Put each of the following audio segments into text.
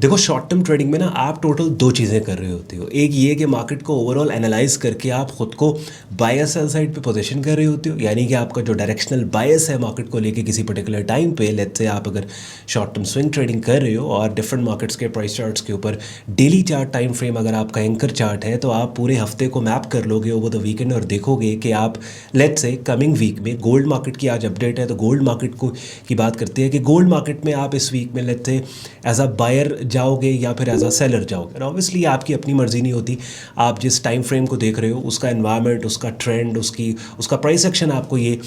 देखो, short term trading में ना आप टोटल दो चीज़ें कर रहे होते हो। एक ये कि मार्केट को ओवरऑल एनालाइज करके आप खुद को बायर सेल साइड पे पोजीशन कर रहे होते हो, यानी कि आपका जो डायरेक्शनल बायस है मार्केट को लेके किसी पर्टिकुलर टाइम पे, लेट्स से आप अगर शॉर्ट टर्म स्विंग ट्रेडिंग कर रहे हो और डिफरेंट मार्केट्स के प्राइस चार्ट्स के ऊपर डेली चार्ट टाइम फ्रेम अगर आपका एंकर चार्ट है तो आप पूरे हफ्ते को मैप कर लोगे ओवर द वीकेंड और देखोगे कि आप लेट्स से कमिंग वीक में गोल्ड मार्केट की आज अपडेट है तो गोल्ड मार्केट को की बात करते हैं कि गोल्ड मार्केट में आप इस वीक में let's say as a buyer जाओगे या फिर एज अ सेलर जाओगे। ऑब्वियसली आपकी अपनी मर्जी नहीं होती, आप जिस टाइम फ्रेम को देख रहे हो उसका एनवायरनमेंट, उसका ट्रेंड, उसका प्राइस एक्शन आपको ये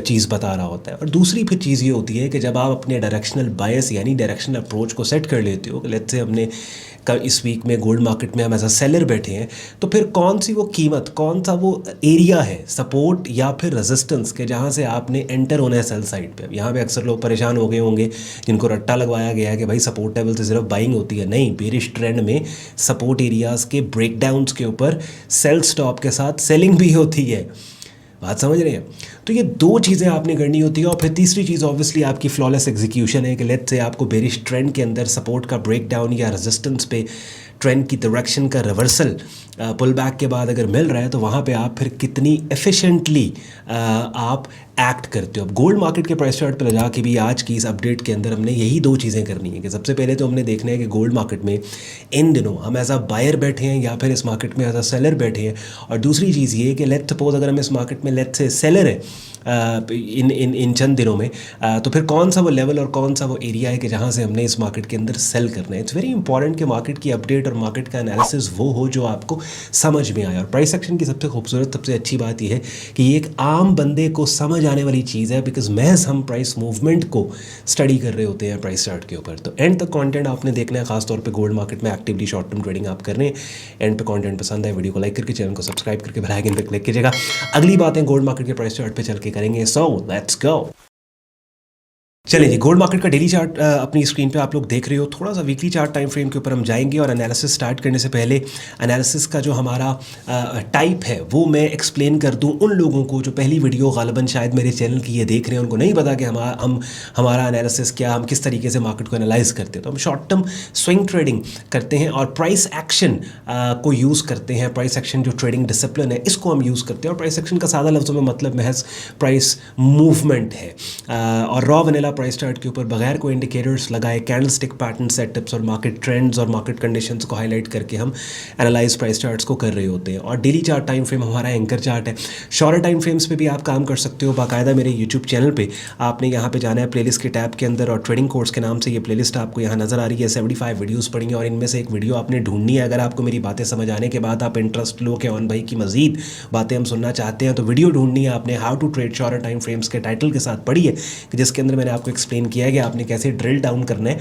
चीज़ बता रहा होता है। और दूसरी फिर चीज़ ये होती है कि जब आप अपने डायरेक्शनल बायस यानी डायरेक्शनल अप्रोच को सेट कर लेते हो, लेट्स से हमने इस वीक में गोल्ड मार्केट में हम एज अ सेलर बैठे हैं, तो फिर कौन सी वो कीमत, कौन सा वो एरिया है सपोर्ट या फिर रेजिस्टेंस के जहाँ से आपने एंटर होना है सेल साइड पे। यहाँ पे अक्सर लोग परेशान हो गए होंगे जिनको रट्टा लगवाया गया है कि भाई सपोर्ट लेवल से सिर्फ बाइंग होती है। नहीं, बेरिश ट्रेंड में सपोर्ट एरियाज़ के ब्रेकडाउन्स के ऊपर सेल स्टॉप के साथ सेलिंग भी होती है। बात समझ रहे हैं? तो ये दो चीज़ें आपने करनी होती है। और फिर तीसरी चीज़ ऑब्वियसली आपकी फ्लॉलेस एग्जीक्यूशन है कि लेट्स से आपको बेरिश ट्रेंड के अंदर सपोर्ट का ब्रेकडाउन या रेजिस्टेंस पे ट्रेंड की डायरेक्शन का रिवर्सल पुल बैक के बाद अगर मिल रहा है तो वहाँ पे आप फिर कितनी एफिशिएंटली आप एक्ट करते हो। अब गोल्ड मार्केट के प्राइस चार्ट पर लगा के भी आज की इस अपडेट के अंदर हमने यही दो चीज़ें करनी है कि सबसे पहले तो हमने देखना है कि गोल्ड मार्केट में इन दिनों हम एज अ बायर बैठे हैं या फिर इस मार्केट में एज अ सेलर बैठे हैं। और दूसरी चीज़ ये कि लेट्स सपोज अगर हम इस मार्केट में लेट्स से सेलर है इन चंद दिनों में, तो फिर कौन सा वो लेवल और कौन सा वो एरिया है कि जहाँ से हमने इस मार्केट के अंदर सेल करना है। इट्स वेरी इंपॉर्टेंट कि मार्केट की अपडेट और मार्केट का एनालिसिस वो हो जो आपको समझ में आए। और प्राइस एक्शन की सबसे खूबसूरत, सबसे अच्छी बात यह है कि ये एक आम बंदे को समझ आने वाली चीज़ है, बिकॉज महज हम प्राइस मूवमेंट को स्टडी कर रहे होते हैं प्राइस चार्ट के ऊपर। तो एंड तक कंटेंट आपने देखना है, खासतौर पे गोल्ड मार्केट में एक्टिवली शॉर्ट टर्म ट्रेडिंग आप कर रहे हैं। एंड पे कंटेंट पसंद आए वीडियो को लाइक करके, चैनल को सब्सक्राइब करके बेल आइकन पे क्लिक कीजिएगा। अगली बातें गोल्ड मार्केट के प्राइस चार्ट पे चल के करेंगे। So let's go. चलिए जी, गोल्ड मार्केट का डेली चार्ट अपनी स्क्रीन पे आप लोग देख रहे हो। थोड़ा सा वीकली चार्ट टाइम फ्रेम के ऊपर हम जाएंगे और एनालिसिस स्टार्ट करने से पहले एनालिसिस का जो हमारा टाइप है वो मैं एक्सप्लेन कर दूं उन लोगों को जो पहली वीडियो गालिबन शायद मेरे चैनल की ये देख रहे हैं, उनको नहीं पता कि हमारा एनालिसिस क्या, हम किस तरीके से मार्केट को एनालाइज करते हैं। तो हम शॉर्ट टर्म स्विंग ट्रेडिंग करते हैं और प्राइस एक्शन को यूज़ करते हैं। प्राइस एक्शन जो ट्रेडिंग डिसिप्लिन है इसको हम यूज़ करते हैं। और प्राइस एक्शन का सादा लफ्ज़ों में मतलब महज प्राइस मूवमेंट है। और रॉ वनीला प्राइस चार्ट के ऊपर बगैर कोई इंडिकेटर्स लगाए कैंडलस्टिक पैटर्न सेटअप्स और मार्केट ट्रेंड्स और मार्केट कंडीशंस को हाईलाइट करके हम एनालाइज प्राइस चार्ट्स को कर रहे होते हैं। और डेली चार्ट टाइम फ्रेम हमारा एंकर चार्ट है। शॉर्टर टाइम फ्रेम्स पे भी आप काम कर सकते हो। बाकायदा मेरे यूट्यूब चैनल पे आपने यहाँ पे जाना है प्लेलिस्ट के टैब के अंदर और ट्रेडिंग कोर्स के नाम से ये प्लेलिस्ट आपको यहाँ नज़र आ रही है। 75 वीडियोज़ पड़ी हैं और इनमें से एक वीडियो आपने ढूंढनी है। अगर आपको मेरी बातें समझ आने के बाद आप इंटरेस्ट लो कि ऑन भाई की मजीद बातें हम सुनना चाहते हैं तो वीडियो ढूंढनी है आपने। How to trade shorter time frames के टाइटल के साथ पढ़ी है कि जिसके अंदर मैंने आपको एक्सप्लेन किया है कि आपने कैसे ड्रिल डाउन करना है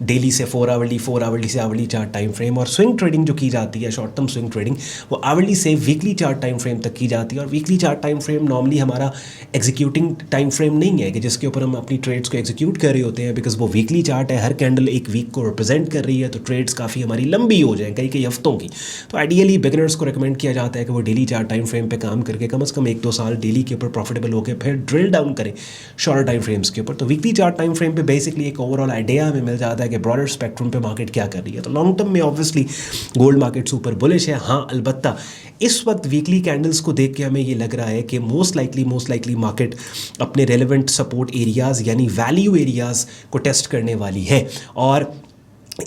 डेली से 4 आवरली से आवरली चार्ट टाइम फ्रेम। और स्विंग ट्रेडिंग जो की जाती है, शॉर्ट टर्म स्विंग ट्रेडिंग, वो आवरली से वीकली चार्ट टाइम फ्रेम तक की जाती है। और weekly chart time frame normally हमारा एग्जीक्यूटिंग टाइम फ्रेम नहीं है कि जिसके ऊपर हम अपनी ट्रेड्स को एग्जीक्यूट कर रहे होते हैं, बिकॉज वो वीकली चार्ट है। हर कैंडल एक वीक को रिप्रेजेंट कर रही है तो ट्रेड्स काफ़ी हमारी लंबी हो जाए, कई हफ्तों की। तो आइडियली बिगिनर्स को रिकमेंड किया जाता है कि वो डेली चार्ट टाइम फ्रेम पे काम करके कम से कम 1-2 साल डेली के ऊपर प्रॉफिटेबल होकर फिर ड्रिल डाउन करें शॉर्ट टाइम फ्रेम्स के ऊपर। तो वीकली चार्ट टाइम फ्रेम पे बेसिकली एक ओवरऑल आइडिया हमें मिल जाता है कि ब्रॉडर स्पेक्ट्रम पे मार्केट क्या कर रही है। तो लॉन्ग टर्म में obviously gold market super bullish है। हाँ, अलबत्ता इस वक्त वीकली कैंडल्स को देख के हमें ये लग रहा है कि मोस्ट लाइकली मार्केट अपने रेलेवेंट सपोर्ट एरियाज़ यानी वैल्यू एरियाज़ को टेस्ट करने वाली है। और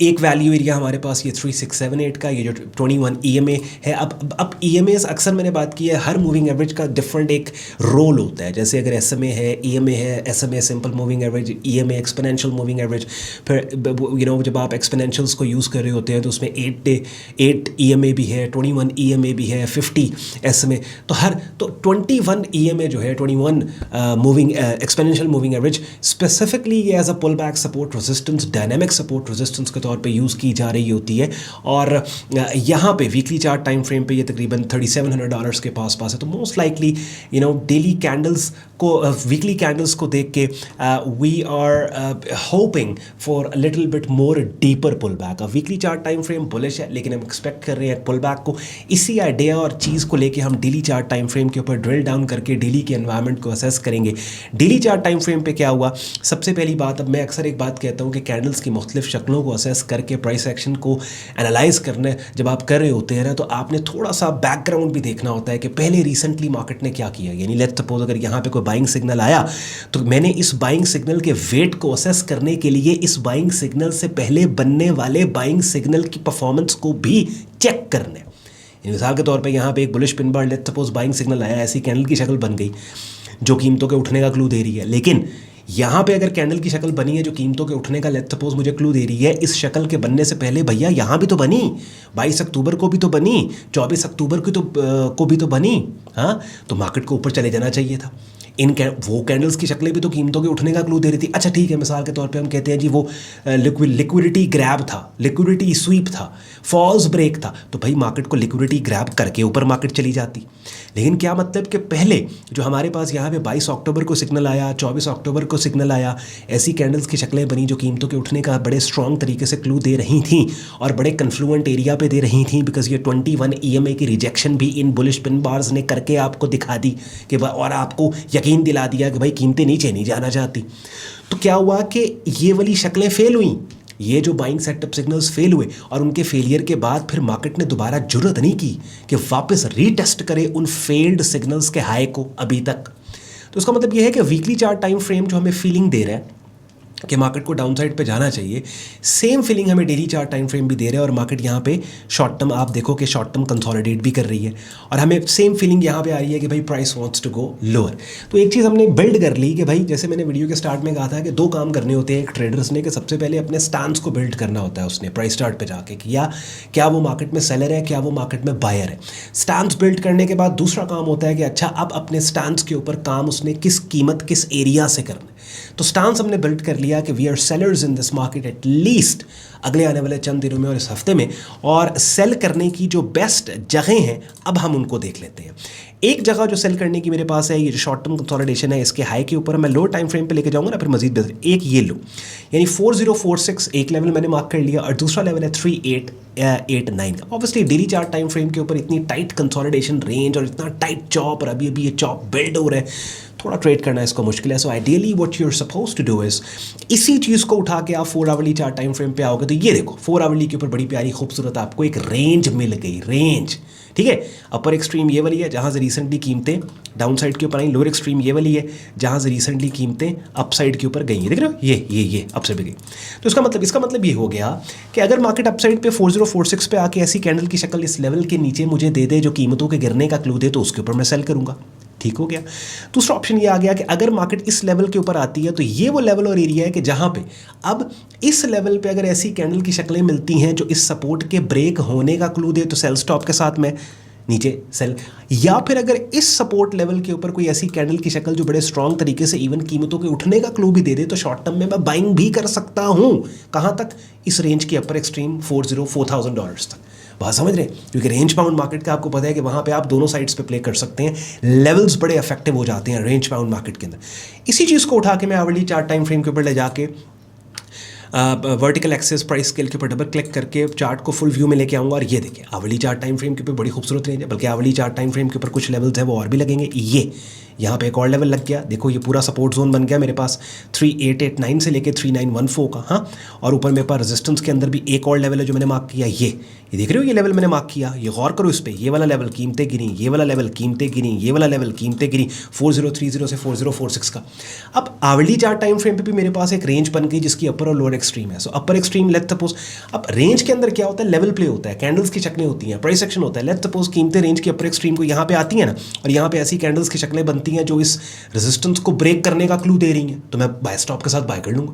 एक वैल्यू एरिया हमारे पास ये 3678 का, ये जो 21 EMA है। अब EMAs अक्सर मैंने बात की है, हर मूविंग एवरेज का डिफरेंट एक रोल होता है। जैसे अगर SMA है, EMA है, SMA simple moving average, EMA exponential moving average. फिर जब आप एक्सपोनेंशियल्स को यूज़ कर रहे होते हैं तो उसमें 8 EMA भी है, 21 EMA भी है, 50 SMA। तो 21 EMA जो है, 21 moving exponential moving average, specifically ये as a pull back support resistance, dynamic support resistance के तौर पे यूज़ की जा रही होती है। और यहाँ पे वीकली चार्ट टाइम फ्रेम पे ये तकरीबन $3700 के पास है। तो मोस्ट लाइकली डेली कैंडल्स को, वीकली कैंडल्स को देख के we are hoping for a little bit more deeper pull back. Weekly chart time frame bullish है लेकिन हम एक्सपेक्ट कर रहे हैं पुल बैक को। इसी आइडिया और चीज़ को लेके हम डेली चार्ट टाइम फ्रेम के ऊपर ड्रिल डाउन करके डेली के एनवायरनमेंट को असेस करेंगे। डेली चार्ट टाइम फ्रेम पे क्या हुआ, सबसे पहली बात, अब मैं अक्सर एक बात कहता हूँ कि कैंडल्स की मुख्तलिफ शक्लों को असेस असेस करके प्राइस एक्शन को एनालाइज करने जब आप कर रहे होते हैं ना, तो आपने थोड़ा सा बैकग्राउंड भी देखना होता है कि पहले रिसेंटली मार्केट ने क्या किया। यानी लेट्स सपोज अगर यहाँ पे कोई बाइंग सिग्नल आया तो मैंने इस बाइंग सिग्नल के वेट को असेस करने के लिए इस बाइंग सिग्नल से पहले बनने वाले बाइंग सिग्नल की परफॉर्मेंस को भी चेक करना है। मिसाल के तौर पे यहाँ पे एक bullish pin bar let's suppose buying signal आया, ऐसी कैंडल की शक्ल बन गई जो कीमतों के उठने का क्लू दे रही है। लेकिन यहाँ पे अगर कैंडल की शक्ल बनी है जो कीमतों के उठने का लेट्स सपोज मुझे क्लू दे रही है, इस शक्ल के बनने से पहले भैया यहाँ भी तो बनी, 22 अक्टूबर को भी तो बनी, 24 अक्टूबर को भी तो बनी, हाँ, तो मार्केट को ऊपर चले जाना चाहिए था। वो कैंडल्स की शक्लें भी तो कीमतों के उठने का क्लू दे रही थी। अच्छा ठीक है, मिसाल के तौर पे हम कहते हैं जी वो लिक्विडिटी ग्रैब था, लिक्विडिटी स्वीप था, फॉल्स ब्रेक था, तो भाई मार्केट को लिक्विडिटी ग्रैब करके ऊपर मार्केट चली जाती। लेकिन क्या मतलब कि पहले जो हमारे पास यहाँ पे 22 अक्टूबर को सिग्नल आया, 24 अक्टूबर को सिग्नल आया, ऐसी कैंडल्स की शक्लें बनी जो कीमतों के उठने का बड़े स्ट्रॉन्ग तरीके से क्लू दे रही थी और बड़े कन्फ्लुएंट एरिया पे दे रही थी, बिकॉज ये 21 EMA की रिजेक्शन भी इन बुलिश पिन बार्स ने करके आपको दिखा दी कि और आपको यकीन दिला दिया कि भाई कीमतें नीचे नहीं जाना चाहती। तो क्या हुआ कि ये वाली शक्लें फेल हुई, ये जो बाइंग सेटअप सिग्नल्स फेल हुए, और उनके फेलियर के बाद फिर मार्केट ने दोबारा जुर्रत नहीं की कि वापस रीटेस्ट करे उन फेल्ड सिग्नल्स के हाई को अभी तक। तो उसका मतलब ये है कि वीकली चार्ट टाइम फ्रेम जो हमें फीलिंग दे रहा है कि मार्केट को डाउन साइड पे जाना चाहिए, सेम फीलिंग हमें डेली चार्ट टाइम फ्रेम भी दे रहा है। और मार्केट यहाँ पे शॉर्ट टर्म आप देखो कि शॉर्ट टर्म कंसोलिडेट भी कर रही है और हमें सेम फीलिंग यहाँ पे आ रही है कि भाई price wants to go lower. तो एक चीज़ हमने बिल्ड कर ली कि भाई जैसे मैंने वीडियो के स्टार्ट में कहा था कि 2 काम करने होते हैं एक ट्रेडर्स ने, कि सबसे पहले अपने स्टांस को बिल्ड करना होता है उसने प्राइस चार्ट पर जाके कि क्या वो मार्केट में सेलर है, क्या वो मार्केट में बायर है। स्टांस बिल्ड करने के बाद दूसरा काम होता है कि अच्छा अब अपने स्टांस के ऊपर काम उसने किस कीमत किस एरिया से करना है। तो स्टांस हमने बिल्ड कर लिया कि we are sellers in this market at least अगले आने वाले चंद दिनों में और इस हफ्ते में, और सेल करने की जो बेस्ट जगह हैं अब हम उनको देख लेते हैं। एक जगह जो सेल करने की मेरे पास है, ये जो शॉर्ट टर्म कंसोलिडेशन है, इसके हाई के ऊपर मैं लो टाइम फ्रेम पे लेके जाऊंगा ना, फिर मजीद बेहतर एक ये लो, यानी 4046 एक लेवल मैंने मार्क कर लिया और दूसरा लेवल है 3889 का। Obviously daily chart time frame के ऊपर इतनी टाइट कंसोलिडेशन रेंज और इतना टाइट चॉप, और अभी ये चॉप बिल्ड हो रहा है, थोड़ा ट्रेड करना इसको मुश्किल है। So ideally what you are suppose to do is इसी चीज़ को उठा के आप 4 आवरली चार्ट टाइम फ्रेम पे आओगे तो ये देखो 4 आवरली के ऊपर बड़ी प्यारी खूबसूरत आपको एक रेंज मिल गई, रेंज, ठीक है। अपर एक्सट्रीम ये वाली है जहाँ से रिसेंटली कीमतें डाउन साइड के ऊपर आई, लोअर एक्सट्रीम ये वाली है जहाँ से रिसेंटली कीमतें अप साइड के ऊपर गई हैं, देख रहे हो ये अप साइड पे गई। तो इसका मतलब ये हो गया कि अगर मार्केट अप साइड पे 4046 पे आके ऐसी कैंडल की शक्ल इस लेवल के नीचे मुझे दे दे जो कीमतों के गिरने का क्लू दे, तो उसके ऊपर मैं सेल करूँगा। ठीक हो गया। दूसरा ऑप्शन ये आ गया कि अगर मार्केट इस लेवल के ऊपर आती है तो ये वो लेवल और एरिया है कि जहां पे अब इस लेवल पे अगर ऐसी कैंडल की शक्लें मिलती हैं जो इस सपोर्ट के ब्रेक होने का क्लू दे, तो सेल स्टॉप के साथ में नीचे सेल, या फिर अगर इस सपोर्ट लेवल के ऊपर कोई ऐसी कैंडल की शक्ल जो बड़े स्ट्रॉन्ग तरीके से इवन कीमतों के उठने का क्लू भी दे दे, तो शॉर्ट टर्म में मैं बाइंग भी कर सकता हूं। कहां तक? इस रेंज की अपर एक्सट्रीम $4,000 तक। बात समझ रहे हैं? क्योंकि रेंज बाउंड मार्केट का आपको पता है कि वहाँ पे आप दोनों साइड्स पे प्ले कर सकते हैं, लेवल्स बड़े इफेक्टिव हो जाते हैं रेंज बाउंड मार्केट के अंदर। इसी चीज़ को उठा के मैं आवरली चार्ट टाइम फ्रेम के ऊपर ले जाके वर्टिकल एक्सेस प्राइस स्केल के ऊपर डबल क्लिक करके चार्ट को फुल व्यू में लेके आऊँगा, और ये देखिए आवरली चार्ट टाइम फ्रेम के ऊपर बड़ी खूबसूरत रेंज है, बल्कि आवरली चार्ट टाइम फ्रेम के ऊपर कुछ लेवल्स है वो और भी लगेंगे। ये यहाँ पे एक और लेवल लग गया, देखो ये पूरा सपोर्ट जोन बन गया मेरे पास 3889 से लेके 3914 का, हाँ। और ऊपर मेरे पास रेजिस्टेंस के अंदर भी एक और लेवल है जो मैंने मार्क किया, ये देख रहे हो, ये लेवल मैंने मार्क किया, ये गौर करो इस पर, ये वाला लेवल कीमतें गिरी, ये वाला लेवल कीमतें गिरी, ये वाला लेवल कीमतें गिरी 4030 से 4046 का। अब आवरली चार्ट टाइम फ्रेम पे भी मेरे पास एक रेंज बन गई जिसकी अपर और लोअर एक्सट्रीम है। सो अपर एक्सट्रीम लेट्स सपोज, अब रेंज के अंदर क्या होता है, लेवल प्ले होता है, कैंडल्स की शक्लें होती हैं, प्राइस एक्शन होता है। लेट्स सपोज कीमतें रेंज की अपर एक्सट्रीम को यहाँ पे आती हैं ना, और यहाँ पे ऐसी कैंडल्स की शक्लें बनती हैं जो इस रेजिस्टेंस को ब्रेक करने का क्लू दे रही हैं, तो मैं बाय स्टॉप के साथ बाय कर लूँगा।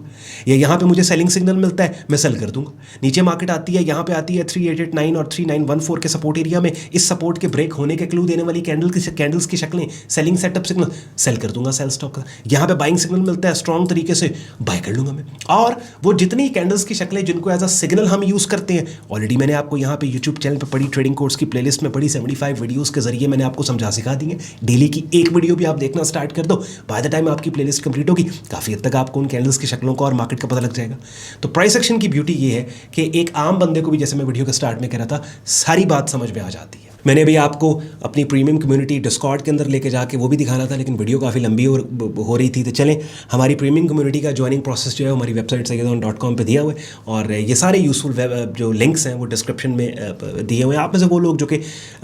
या यहाँ पे मुझे सेलिंग सिग्नल मिलता है, मैं सेल कर दूंगा। नीचे मार्केट आती है, यहाँ पे आती है 3889 और 3914 के सपोर्ट एरिया में, इस सपोर्ट के ब्रेक होने के क्लू देने वाली कैंडल्स की शक्लें, सेलिंग सेटअप सिग्नल, सेल कर दूंगा सेल स्टॉप का। यहाँ पे बाइंग सिग्नल मिलता है स्ट्रॉन्ग तरीके से, बाय कर लूँगा मैं। और वो जितनी कैंडल्स की शक्लें जिनको एज अ सिग्नल हम यूज़ करते हैं, ऑलरेडी मैंने आपको यहाँ पे यूट्यूब चैनल पर पढ़ी, ट्रेडिंग कोर्स की प्लेलिस्ट में पढ़ी 75 वीडियोज़ के जरिए मैंने आपको समझा सिखा दी है। डेली की एक वीडियो भी आप देखना स्टार्ट कर दो, बाय द टाइम आपकी प्लेलिस्ट कंप्लीट होगी, काफ़ी हद तक आपको उन कैंडल्स की शक्लों का और मार्केट का पता लग जाएगा। तो प्राइस एक्शन की ब्यूटी ये है कि एक आम बंदे को भी, जैसे मैं वीडियो के स्टार्ट में कह रहा था, सारी बात समझ में आ जाती है। मैंने अभी आपको अपनी प्रीमियम कम्युनिटी डिस्कॉर्ड के अंदर लेके जाके वो भी दिखाना था, लेकिन वीडियो काफ़ी लंबी हो रही थी। तो चलें, हमारी प्रीमियम कम्युनिटी का ज्वाइनिंग प्रोसेस जो है हमारी वेबसाइट सैयदोन.com पे दिया हुआ है, और ये सारे यूज़फुल जो लिंक्स हैं वो डिस्क्रिप्शन में दिए हुए हैं। आप में से वो लोग जो कि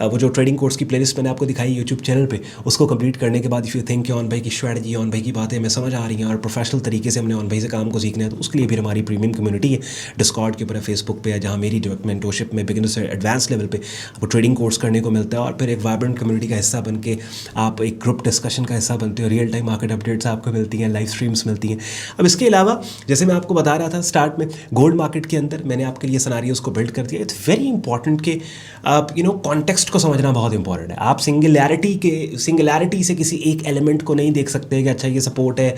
वो जो ट्रेडिंग कोर्स की प्लेलिस्ट मैंने आपको दिखाई यूट्यूब चैनल पर, उसको कंप्लीट करने के बाद इफ़ यू थिंक ऑन भाई की स्ट्रैटेजी, ऑन भाई की बातें हमें समझ आ रही हैं और प्रोफेशनल तरीके से हमने ऑन भाई से काम को सीखना है, तो उसके लिए फिर हमारी प्रीमियम कम्युनिटी है डिस्कॉर्ड के ऊपर है, फेसबुक पे है, जहाँ मेरी डायरेक्ट मेंटरशिप में बिगिनर से एडवांस लेवल पे आपको ट्रेडिंग कोर्स करने को मिलता है, और फिर एक वाइब्रेंट कम्युनिटी का हिस्सा बन के आप एक ग्रुप डिस्कशन का हिस्सा बनते हो, रियल टाइम मार्केट अपडेट्स आपको मिलती हैं, लाइव स्ट्रीम्स मिलती हैं। अब इसके अलावा जैसे मैं आपको बता रहा था स्टार्ट में, गोल्ड मार्केट के अंदर मैंने आपके लिए सिनेरियोस को बिल्ड कर दिया। इट्स वेरी इंपॉर्टेंट कि आप कॉन्टेक्स्ट को समझना बहुत इंपॉर्टेंट है। आप सिंगुलैरिटी से किसी एक एलिमेंट को नहीं देख सकते कि अच्छा ये सपोर्ट है,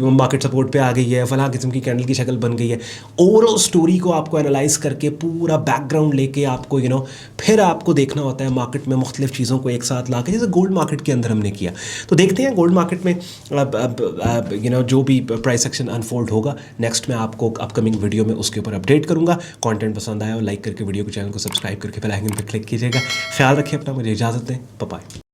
मार्केट सपोर्ट पे आ गई है, फलां किस्म की कैंडल की शक्ल बन गई है। ओवरऑल स्टोरी को आपको एनालाइज करके पूरा बैकग्राउंड लेके आपको फिर आपको देखना होता है मार्केट में मुख्तलिफ चीज़ों को एक साथ ला के, जैसे गोल्ड मार्केट के अंदर हमने किया। तो देखते हैं गोल्ड मार्केट में अब जो भी प्राइस एक्शन अनफोल्ड होगा नेक्स्ट, मैं आपको अपकमिंग वीडियो में उसके ऊपर अपडेट करूंगा। कंटेंट पसंद आया और लाइक करके वीडियो को, चैनल को सब्सक्राइब करके बेल आइकन पर क्लिक कीजिएगा। ख्याल रखिए अपना, मुझे इजाज़त दें, बाय बाय।